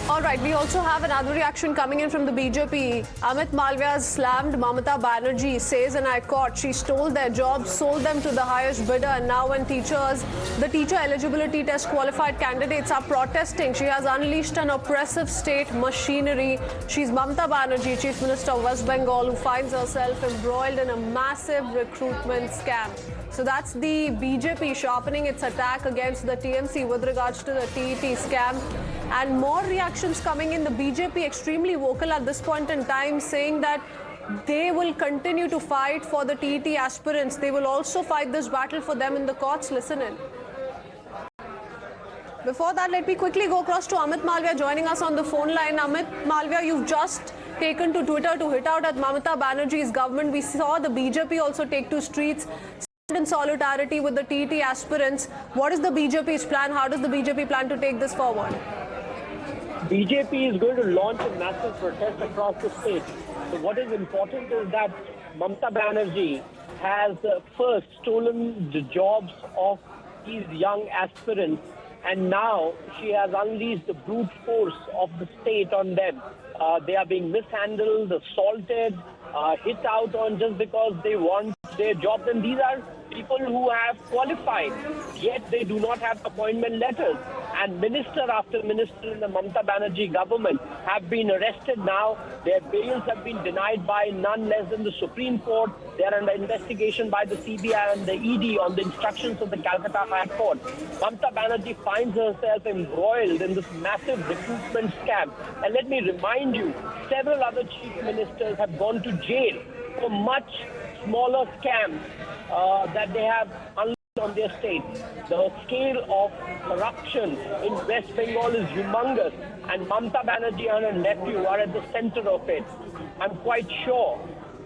All right, we also have another reaction coming in from the BJP. Amit Malviya has slammed Mamata Banerjee, says, and I quote, she stole their jobs, sold them to the highest bidder, and now when the teacher eligibility test qualified candidates are protesting, she has unleashed an oppressive state machinery. She's Mamata Banerjee, Chief Minister of West Bengal, who finds herself embroiled in a massive recruitment scam. So that's the BJP sharpening its attack against the TMC with regards to the TET scam. And more reactions coming in. The BJP extremely vocal at this point in time, saying that they will continue to fight for the TET aspirants. They will also fight this battle for them in the courts. Listen in. Before that, let me quickly go across to Amit Malviya joining us on the phone line. Amit Malviya, you've just taken to Twitter to hit out at Mamata Banerjee's government. We saw the BJP also take to streets in solidarity with the TET aspirants. What is the BJP's plan? How does the BJP plan to take this forward? BJP is going to launch a massive protest across the state. So what is important is that Mamata Banerjee has first stolen the jobs of these young aspirants, and now she has unleashed the brute force of the state on them. They are being mishandled, assaulted, hit out on just because they want their jobs. And these are people who have qualified, yet they do not have appointment letters. And minister after minister in the Mamata Banerjee government have been arrested now. Their bails have been denied by none less than the Supreme Court. They are under investigation by the CBI and the ED on the instructions of the Calcutta High Court. Mamata Banerjee finds herself embroiled in this massive recruitment scam. And let me remind you, several other chief ministers have gone to jail for much smaller scams that they have unleashed on their state. The scale of corruption in West Bengal is humongous, and Mamata Banerjee and her nephew are at the center of it. I'm quite sure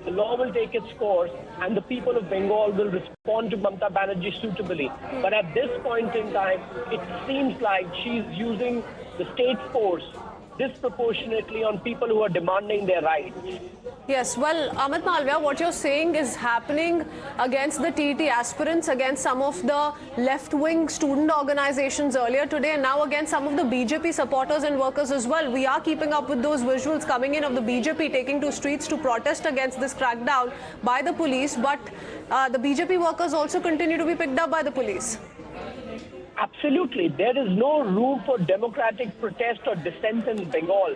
the law will take its course and the people of Bengal will respond to Mamata Banerjee suitably. But at this point in time, it seems like she's using the state force disproportionately on people who are demanding their rights. Yes, well, Amit Malviya, what you're saying is happening against the TET aspirants, against some of the left-wing student organizations earlier today, and now against some of the BJP supporters and workers as well. We are keeping up with those visuals coming in of the BJP taking to streets to protest against this crackdown by the police, but the BJP workers also continue to be picked up by the police. Absolutely. There is no room for democratic protest or dissent in Bengal.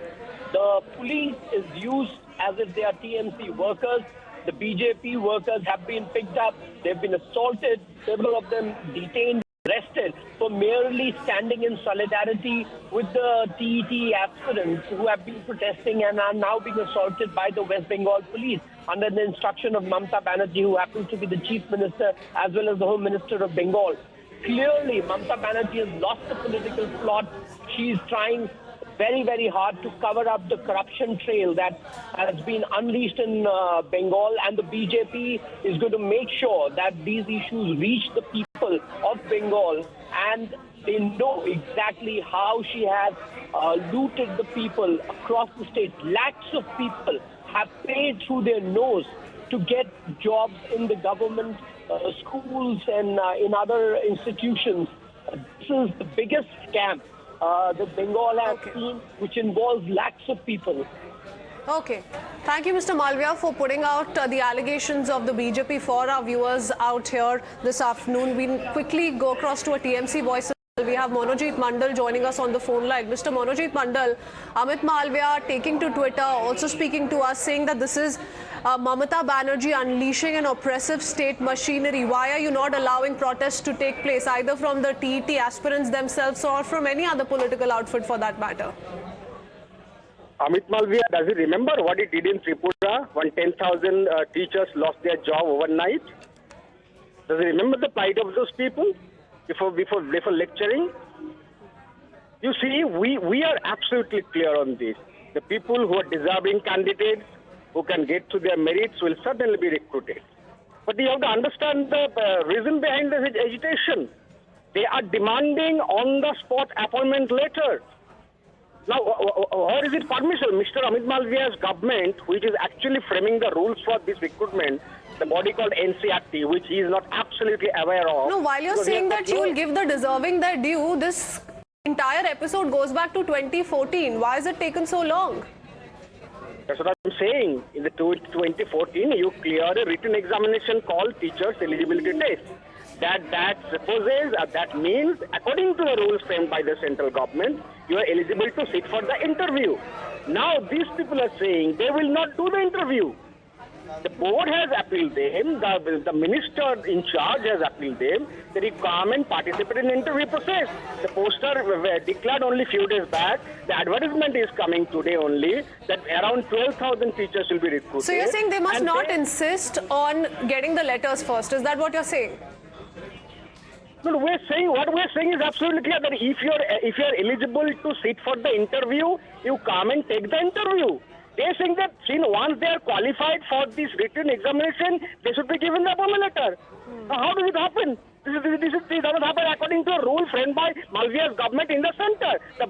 The police is used as if they are TMC workers. The BJP workers have been picked up. They've been assaulted. Several of them detained, arrested for merely standing in solidarity with the TET aspirants who have been protesting and are now being assaulted by the West Bengal police under the instruction of Mamata Banerjee, who happens to be the chief minister as well as the home minister of Bengal. Clearly, Mamata Banerjee has lost the political plot. She's trying very, very hard to cover up the corruption trail that has been unleashed in Bengal, and the BJP is going to make sure that these issues reach the people of Bengal, and they know exactly how she has looted the people across the state. Lakhs of people have paid through their nose to get jobs in the government, schools and in other institutions. This is the biggest scam that Bengal has seen, which involves lakhs of people. Okay. Thank you, Mr. Malviya, for putting out the allegations of the BJP for our viewers out here this afternoon. We quickly go across to a TMC voice. We have Monojit Mandal joining us on the phone line. Mr. Monojit Mandal, Amit Malviya taking to Twitter, also speaking to us, saying that this is Mamata Banerjee unleashing an oppressive state machinery. Why are you not allowing protests to take place, either from the TET aspirants themselves or from any other political outfit for that matter? Amit Malviya, does he remember what he did in Tripura when 10,000 teachers lost their job overnight? Does he remember the plight of those people? Before lecturing? You see, we are absolutely clear on this. The people who are deserving candidates, who can get to their merits, will certainly be recruited. But you have to understand the reason behind this agitation. They are demanding on-the-spot appointment letter. Now, or is it permissible? Mr. Amit Malviya's government, which is actually framing the rules for this recruitment, the body called NCRT, which he is not absolutely aware of. No, while you're saying that you will give the deserving their due, this entire episode goes back to 2014. Why has it taken so long? That's what I'm saying. In the 2014, you cleared a written examination called Teachers Eligibility Test. That supposes, that means, according to the rules framed by the central government, you are eligible to sit for the interview. Now, these people are saying they will not do the interview. The board has appealed them, the minister in charge has appealed them, that you come and participate in the interview process. The poster declared only a few days back, the advertisement is coming today only, that around 12,000 teachers will be recruited. So you're saying they must not insist on getting the letters first, is that what you're saying? No, what we're saying is absolutely clear that if you're eligible to sit for the interview, you come and take the interview. They're saying that once they are qualified for this written examination, they should be given the appointment letter. Now, how does it happen? This doesn't happen according to a rule framed by Malviya's government in the center. The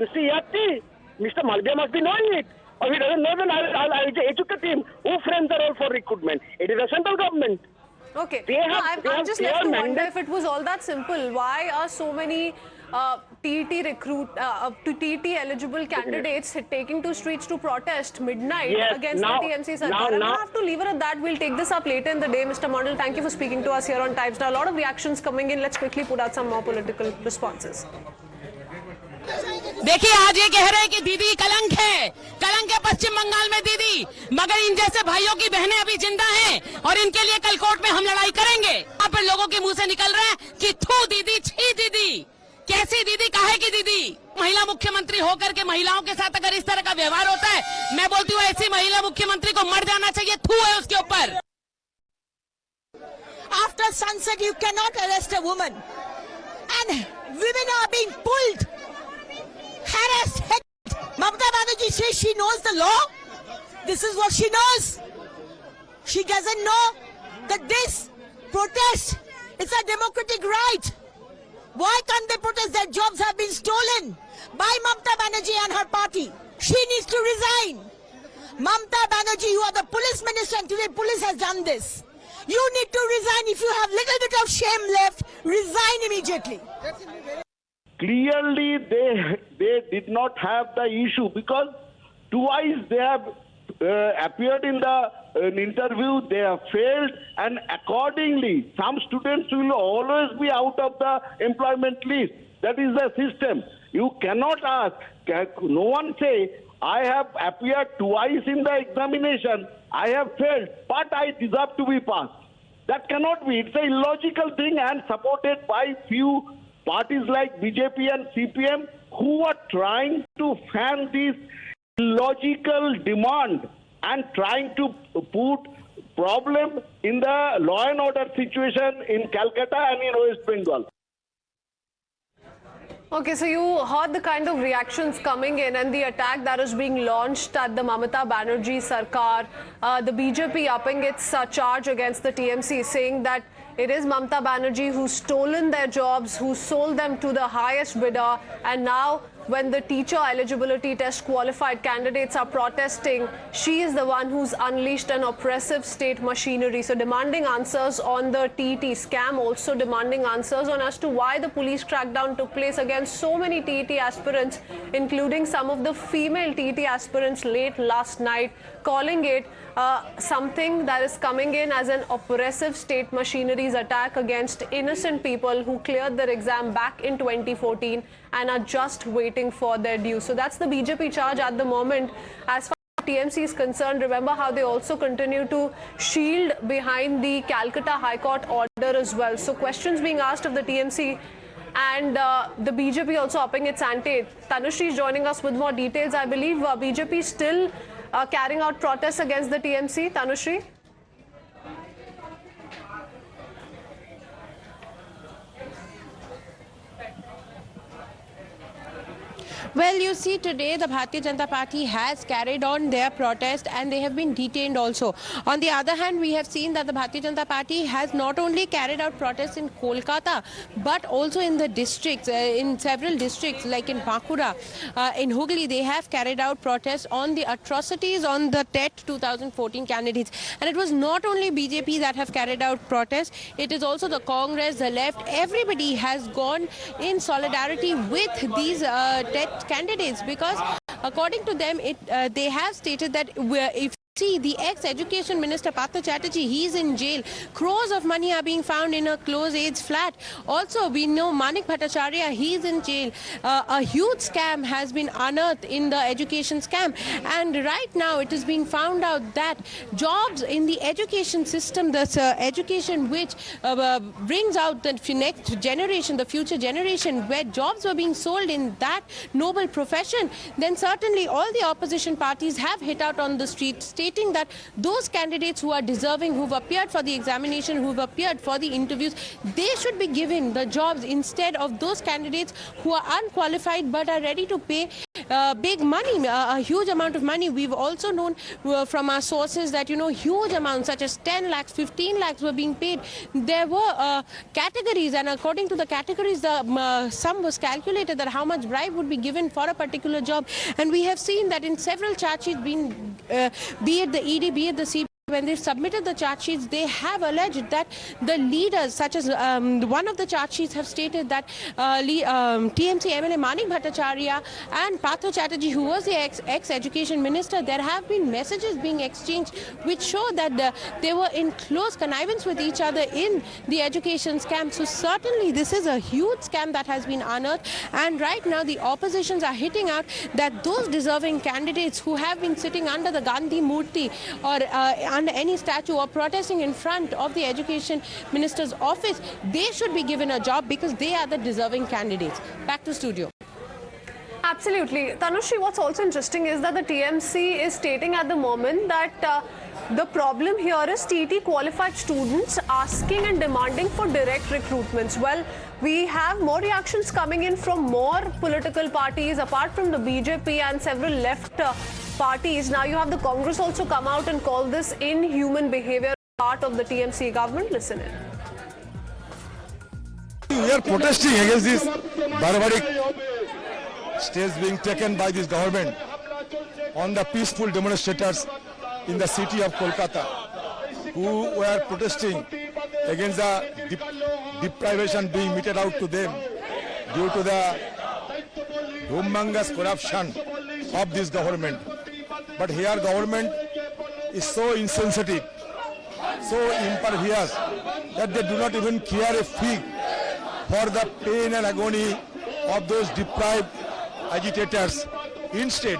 NCERT. Mr. Malviya must be knowing it. Or if he doesn't know, then I'll educate him. Who frames the role for recruitment? It is the central government. Okay. I'm just left to wonder if it was all that simple. Why are so many TET eligible candidates taking to streets to protest midnight against the TMC Sarkar? And I have to leave it at that. We'll take this up later in the day. Mr. Mondal, thank you for speaking to us here on Times Now. A lot of reactions coming in. Let's quickly put out some more political responses. देखिए, आज ये कह रहे हैं कि दीदी कलंक है पश्चिम बंगाल में दीदी, मगर इन जैसे भाइयों की बहनें अभी जिंदा हैं और इनके लिए कल कोर्ट में हम लड़ाई करेंगे। यहाँ पर लोगों के मुंह से निकल रहा है कि थू दीदी, छी दीदी, कैसी दीदी, काहे की दीदी। महिला मुख्यमंत्री होकर के महिलाओं के साथ अगर इस तरह का व्यवहार होता है, मैं बोलती हूँ ऐसी महिला मुख्यमंत्री को मर जाना चाहिए, थू है उसके ऊपर। After sunset, you cannot arrest a woman, and women are being pulled, harassed. Mamata Banerjee says she knows the law. This is what she knows. She doesn't know that this protest is a democratic right. Why can't they protest? Their jobs have been stolen by Mamata Banerjee and her party. She needs to resign. Mamata Banerjee, you are the police minister, and today police has done this. You need to resign. If you have little bit of shame left, resign immediately. Clearly, they did not have the issue because twice they have appeared in the interview, they have failed, and accordingly, some students will always be out of the employment list. That is the system. You cannot ask, no one say, I have appeared twice in the examination, I have failed, but I deserve to be passed. That cannot be. It's an illogical thing and supported by few parties like BJP and CPM who are trying to fan this illogical demand and trying to put problem in the law and order situation in Calcutta and in West Bengal. Okay, so you heard the kind of reactions coming in and the attack that is being launched at the Mamata Banerjee Sarkar. The BJP upping its charge against the TMC, saying that it is Mamata Banerjee who's stolen their jobs, who sold them to the highest bidder, and now when the teacher eligibility test qualified candidates are protesting, she is the one who's unleashed an oppressive state machinery. So demanding answers on the TET scam, also demanding answers on as to why the police crackdown took place against so many TET aspirants, including some of the female TET aspirants late last night, calling it something that is coming in as an oppressive state machinery's attack against innocent people who cleared their exam back in 2014 and are just waiting for their due. So that's the BJP charge at the moment. As far as TMC is concerned, remember how they also continue to shield behind the Calcutta High Court order as well. So questions being asked of the TMC and the BJP also upping its ante. Tanushree is joining us with more details. I believe BJP is still carrying out protests against the TMC. Tanushree? Well, you see, today the Bharatiya Janata Party has carried on their protest and they have been detained also. On the other hand, we have seen that the Bharatiya Janata Party has not only carried out protests in Kolkata, but also in the districts, in several districts like in Bankura, in Hooghly, they have carried out protests on the atrocities on the TET 2014 candidates. And it was not only BJP that have carried out protests, it is also the Congress, the left, everybody has gone in solidarity with these TET candidates, because according to them, they have stated that if see, the ex-education minister Partha Chatterjee, he is in jail. Crores of money are being found in a close age flat. Also, we know Manik Bhattacharya, he is in jail. A huge scam has been unearthed in the education scam. And right now, it is being found out that jobs in the education system, this education which brings out the next generation, the future generation, where jobs were being sold in that noble profession, then certainly all the opposition parties have hit out on the street, stating that those candidates who are deserving, who've appeared for the examination, who've appeared for the interviews, they should be given the jobs instead of those candidates who are unqualified but are ready to pay big money, a huge amount of money. We've also known from our sources that, you know, huge amounts such as 10 lakhs, 15 lakhs were being paid. There were categories, and according to the categories, the sum was calculated that how much bribe would be given for a particular job. And we have seen that in several charge sheets, be it the ED, be it the CBI, when they've submitted the charge sheets, they have alleged that the leaders, such as one of the charge sheets have stated that TMC MLA Manik Bhattacharya and Partha Chatterjee, who was the ex-education minister, there have been messages being exchanged which show that they were in close connivance with each other in the education scam. So certainly this is a huge scam that has been unearthed, and right now the oppositions are hitting out that those deserving candidates who have been sitting under the Gandhi Murti or under any statue or protesting in front of the education minister's office, they should be given a job because they are the deserving candidates. Back to studio. Absolutely. Tanushri, what's also interesting is that the TMC is stating at the moment that the problem here is TET qualified students asking and demanding for direct recruitments. Well, we have more reactions coming in from more political parties apart from the BJP and several left parties. Now you have the Congress also come out and call this inhuman behavior part of the TMC government. Listen in. We are protesting against this barbaric steps being taken by this government on the peaceful demonstrators in the city of Kolkata who were protesting against the deprivation being meted out to them due to the humongous corruption of this government. But here government is so insensitive, so impervious that they do not even care a fig for the pain and agony of those deprived agitators. Instead,